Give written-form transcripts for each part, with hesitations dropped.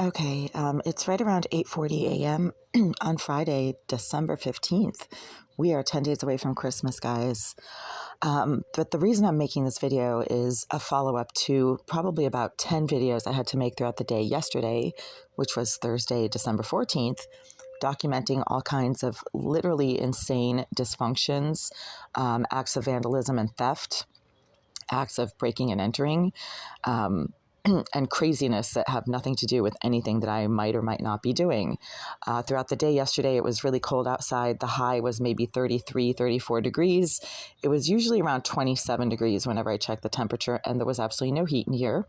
Okay, it's right around 8:40 a.m. on Friday, December 15th. We are 10 days away from Christmas, guys. But the reason I'm making this video is a follow-up to probably about 10 videos I had to make throughout the day yesterday, which was Thursday, December 14th, documenting all kinds of literally insane dysfunctions, acts of vandalism and theft, acts of breaking and entering, and craziness that have nothing to do with anything that I might or might not be doing. Throughout the day yesterday, it was really cold outside. The high was maybe 33, 34 degrees. It was usually around 27 degrees whenever I checked the temperature, and there was absolutely no heat in here.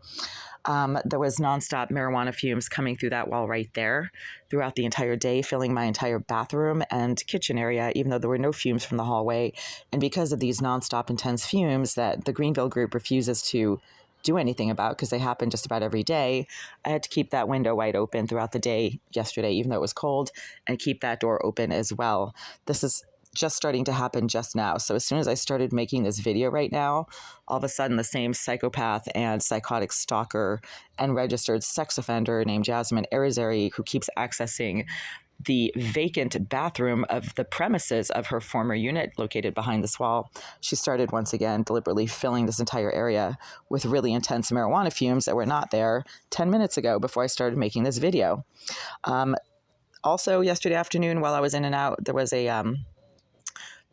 There was nonstop marijuana fumes coming through that wall right there throughout the entire day, filling my entire bathroom and kitchen area, even though there were no fumes from the hallway. And because of these nonstop intense fumes that the Greenville group refuses to do anything about because they happen just about every day, I had to keep that window wide open throughout the day yesterday, even though it was cold, and keep that door open as well. This is just starting to happen just now. So as soon as I started making this video right now, all of a sudden the same psychopath and psychotic stalker and registered sex offender named Jasmine Arizari, who keeps accessing the vacant bathroom of the premises of her former unit located behind this wall, she started once again deliberately filling this entire area with really intense marijuana fumes that were not there 10 minutes ago before I started making this video. Also, yesterday afternoon, while I was in and out, there was a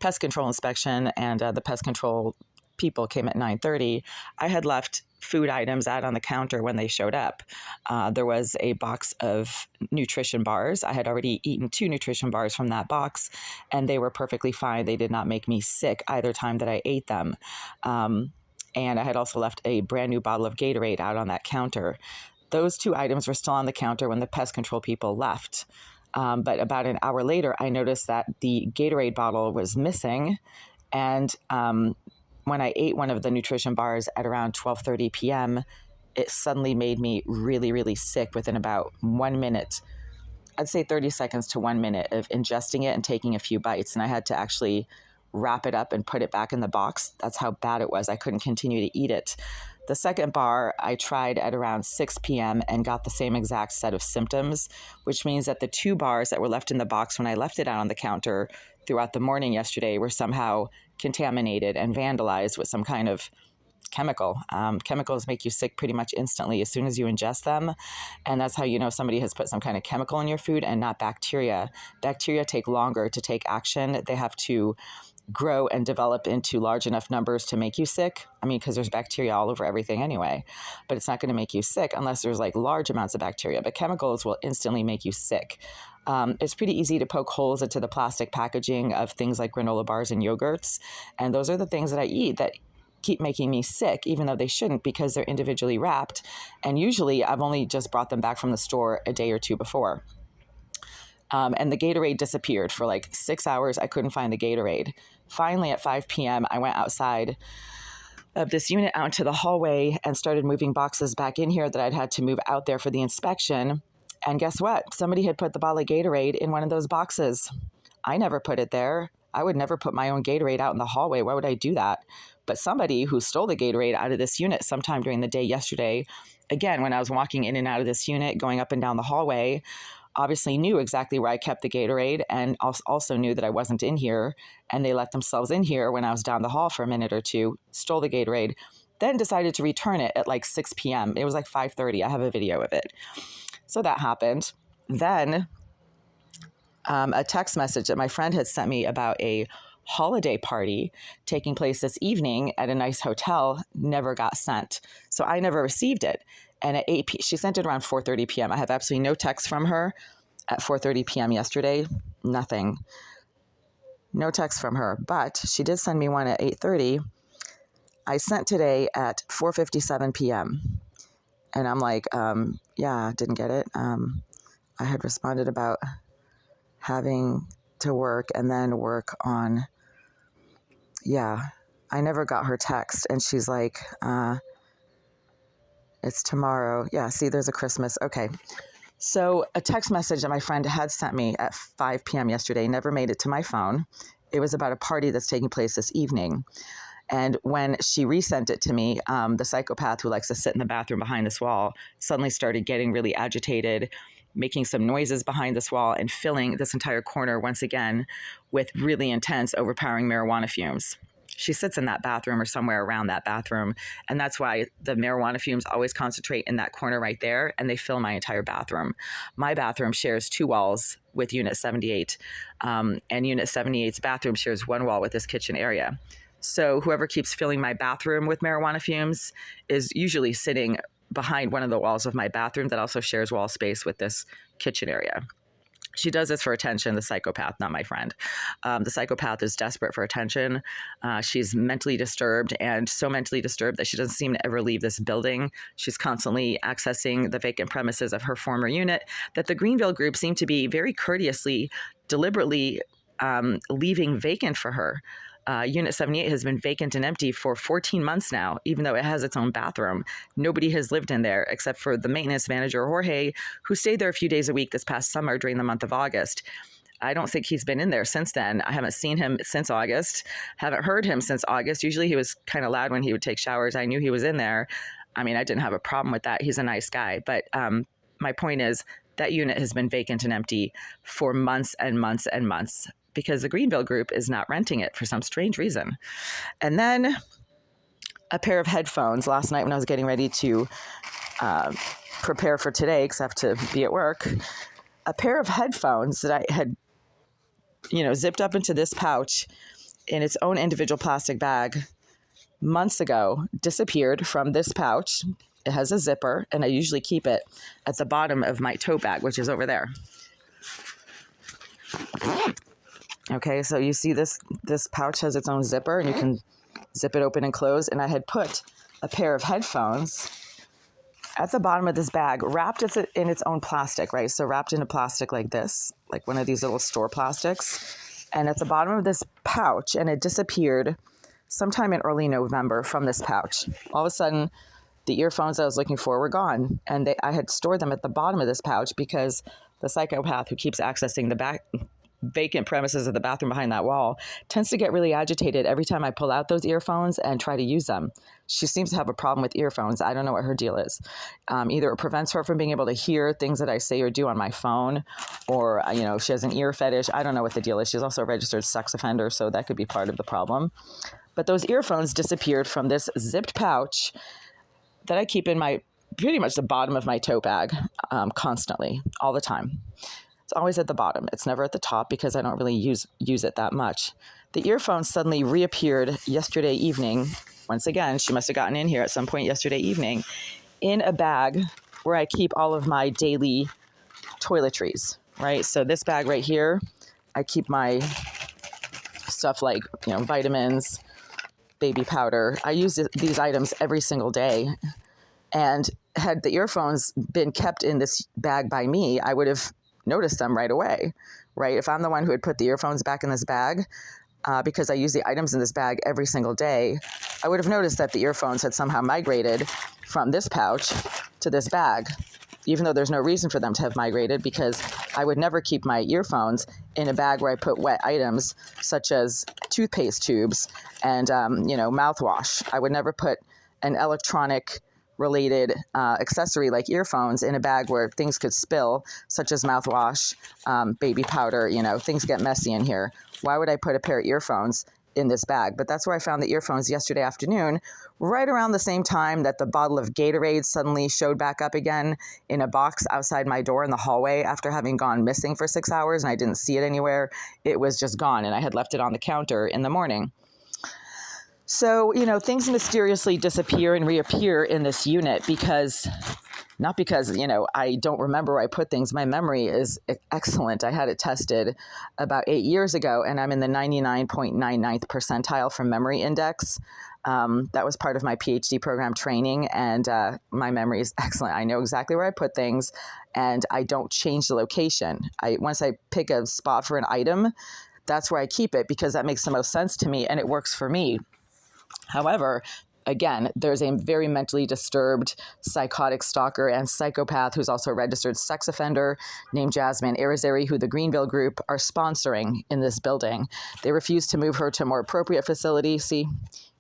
pest control inspection, and the pest control people came at 9:30. I had left food items out on the counter when they showed up. There was a box of nutrition bars. I had already eaten 2 nutrition bars from that box, and they were perfectly fine. They did not make me sick either time that I ate them. And I had also left a brand new bottle of Gatorade out on that counter. Those 2 items were still on the counter when the pest control people left. But about an hour later, I noticed that the Gatorade bottle was missing, and when I ate one of the nutrition bars at around 12:30 p.m., it suddenly made me really, really sick within about 1 minute. I'd say 30 seconds to 1 minute of ingesting it and taking a few bites. And I had to actually wrap it up and put it back in the box. That's how bad it was. I couldn't continue to eat it. The second bar I tried at around 6 p.m. and got the same exact set of symptoms, which means that the 2 bars that were left in the box when I left it out on the counter throughout the morning yesterday were somehow contaminated and vandalized with some kind of chemical. Chemicals make you sick pretty much instantly as soon as you ingest them. And that's how you know somebody has put some kind of chemical in your food and not bacteria. Bacteria take longer to take action. They have to grow and develop into large enough numbers to make you sick. I mean, because there's bacteria all over everything anyway, but it's not going to make you sick unless there's like large amounts of bacteria. But chemicals will instantly make you sick. It's pretty easy to poke holes into the plastic packaging of things like granola bars and yogurts. And those are the things that I eat that keep making me sick, even though they shouldn't, because they're individually wrapped. And usually I've only just brought them back from the store a day or 2 before. And the Gatorade disappeared for like 6 hours. I couldn't find the Gatorade. Finally, at 5 p.m., I went outside of this unit out into the hallway and started moving boxes back in here that I'd had to move out there for the inspection. And guess what? Somebody had put the bottle of Gatorade in one of those boxes. I never put it there. I would never put my own Gatorade out in the hallway. Why would I do that? But somebody who stole the Gatorade out of this unit sometime during the day yesterday, again, when I was walking in and out of this unit, going up and down the hallway, obviously knew exactly where I kept the Gatorade and also knew that I wasn't in here. And they let themselves in here when I was down the hall for a minute or 2, stole the Gatorade, then decided to return it at like 6 p.m. It was like 5:30. I have a video of it. So that happened. Then a text message that my friend had sent me about a holiday party taking place this evening at a nice hotel never got sent. So I never received it. And at 8 p.m., she sent it around 4:30 p.m. I have absolutely no text from her at 4:30 p.m. yesterday. Nothing. No text from her. But she did send me one at 8:30. I sent today at 4:57 p.m. And I'm like, yeah, didn't get it. I had responded about having to work and then work on, yeah, I never got her text. And she's like, it's tomorrow. Yeah, see, there's a Christmas. Okay. So a text message that my friend had sent me at 5 p.m. yesterday never made it to my phone. It was about a party that's taking place this evening. And when she resent it to me, the psychopath who likes to sit in the bathroom behind this wall suddenly started getting really agitated, making some noises behind this wall and filling this entire corner once again with really intense, overpowering marijuana fumes. She sits in that bathroom or somewhere around that bathroom, and that's why the marijuana fumes always concentrate in that corner right there, and they fill my entire bathroom. My bathroom shares 2 walls with Unit 78, and Unit 78's bathroom shares 1 wall with this kitchen area. So whoever keeps filling my bathroom with marijuana fumes is usually sitting behind one of the walls of my bathroom that also shares wall space with this kitchen area. She does this for attention, the psychopath, not my friend. The psychopath is desperate for attention. She's mentally disturbed, and so mentally disturbed that she doesn't seem to ever leave this building. She's constantly accessing the vacant premises of her former unit that the Greenville group seemed to be very courteously, deliberately leaving vacant for her. Unit 78 has been vacant and empty for 14 months now, even though it has its own bathroom. Nobody has lived in there except for the maintenance manager, Jorge, who stayed there a few days a week this past summer during the month of August. I don't think he's been in there since then. I haven't seen him since August, haven't heard him since August. Usually he was kind of loud when he would take showers. I knew he was in there. I mean, I didn't have a problem with that. He's a nice guy. But my point is that unit has been vacant and empty for months and months and months, because the Greenville group is not renting it for some strange reason. And then a pair of headphones last night when I was getting ready to prepare for today, except to be at work, a pair of headphones that I had, zipped up into this pouch in its own individual plastic bag months ago, disappeared from this pouch. It has a zipper, and I usually keep it at the bottom of my tote bag, which is over there. Okay, so you see this pouch has its own zipper, and you can zip it open and close. And I had put a pair of headphones at the bottom of this bag, wrapped in its own plastic, right? So wrapped in a plastic like this, like one of these little store plastics. And at the bottom of this pouch, and it disappeared sometime in early November from this pouch. All of a sudden, the earphones I was looking for were gone. And I had stored them at the bottom of this pouch because the psychopath who keeps accessing the vacant premises of the bathroom behind that wall tends to get really agitated every time I pull out those earphones and try to use them. She seems to have a problem with earphones. I don't know what her deal is. Either it prevents her from being able to hear things that I say or do on my phone, or, she has an ear fetish. I don't know what the deal is. She's also a registered sex offender, so that could be part of the problem. But those earphones disappeared from this zipped pouch that I keep in pretty much the bottom of my tote bag constantly, all the time. It's always at the bottom. It's never at the top because I don't really use it that much. The earphones suddenly reappeared yesterday evening. Once again, she must have gotten in here at some point yesterday evening in a bag where I keep all of my daily toiletries, right? So this bag right here, I keep my stuff like, vitamins, baby powder. I use these items every single day. And had the earphones been kept in this bag by me, I would have noticed them right away, right? If I'm the one who had put the earphones back in this bag, because I use the items in this bag every single day, I would have noticed that the earphones had somehow migrated from this pouch to this bag, even though there's no reason for them to have migrated, because I would never keep my earphones in a bag where I put wet items such as toothpaste tubes and, mouthwash. I would never put an electronic related accessory like earphones in a bag where things could spill, such as mouthwash, baby powder, things get messy in here. Why would I put a pair of earphones in this bag? But that's where I found the earphones yesterday afternoon, right around the same time that the bottle of Gatorade suddenly showed back up again in a box outside my door in the hallway after having gone missing for 6 hours, and I didn't see it anywhere. It was just gone, and I had left it on the counter in the morning. So, things mysteriously disappear and reappear in this unit not because, I don't remember where I put things. My memory is excellent. I had it tested about 8 years ago, and I'm in the 99.99th percentile from memory index. That was part of my PhD program training, and my memory is excellent. I know exactly where I put things, and I don't change the location. Once I pick a spot for an item, that's where I keep it because that makes the most sense to me, and it works for me. However, again, there's a very mentally disturbed psychotic stalker and psychopath who's also a registered sex offender named Jasmine Irizarry, who the Greenville group are sponsoring in this building. They refuse to move her to a more appropriate facility. See,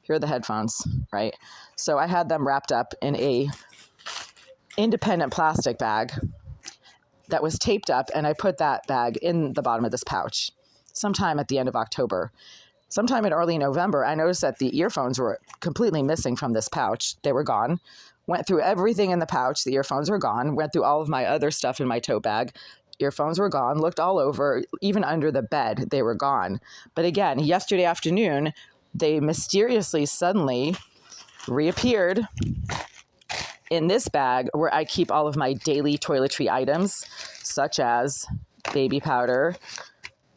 Here are the headphones, right? So I had them wrapped up in a independent plastic bag that was taped up, and I put that bag in the bottom of this pouch sometime at the end of October. Sometime in early November, I noticed that the earphones were completely missing from this pouch. They were gone. Went through everything in the pouch. The earphones were gone. Went through all of my other stuff in my tote bag. Earphones were gone. Looked all over, even under the bed, they were gone. But again, yesterday afternoon, they mysteriously, suddenly reappeared in this bag where I keep all of my daily toiletry items, such as baby powder,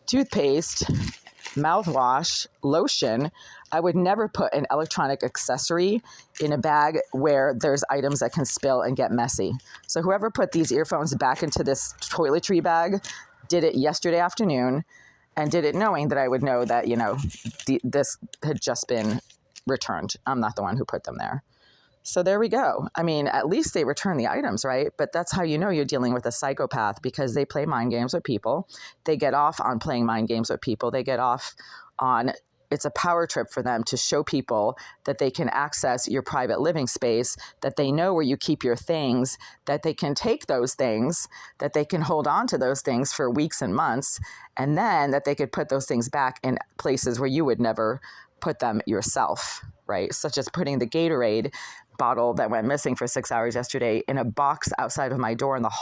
toothpaste, mouthwash, lotion. I would never put an electronic accessory in a bag where there's items that can spill and get messy. So whoever put these earphones back into this toiletry bag did it yesterday afternoon, and did it knowing that I would know that, this had just been returned. I'm not the one who put them there. So there we go. I mean, at least they return the items, right? But that's how you know you're dealing with a psychopath, because they play mind games with people. They get off on playing mind games with people. They get off on, it's a power trip for them to show people that they can access your private living space, that they know where you keep your things, that they can take those things, that they can hold on to those things for weeks and months, and then that they could put those things back in places where you would never put them yourself, right? Such as putting the Gatorade bottle that went missing for 6 hours yesterday in a box outside of my door in the hall.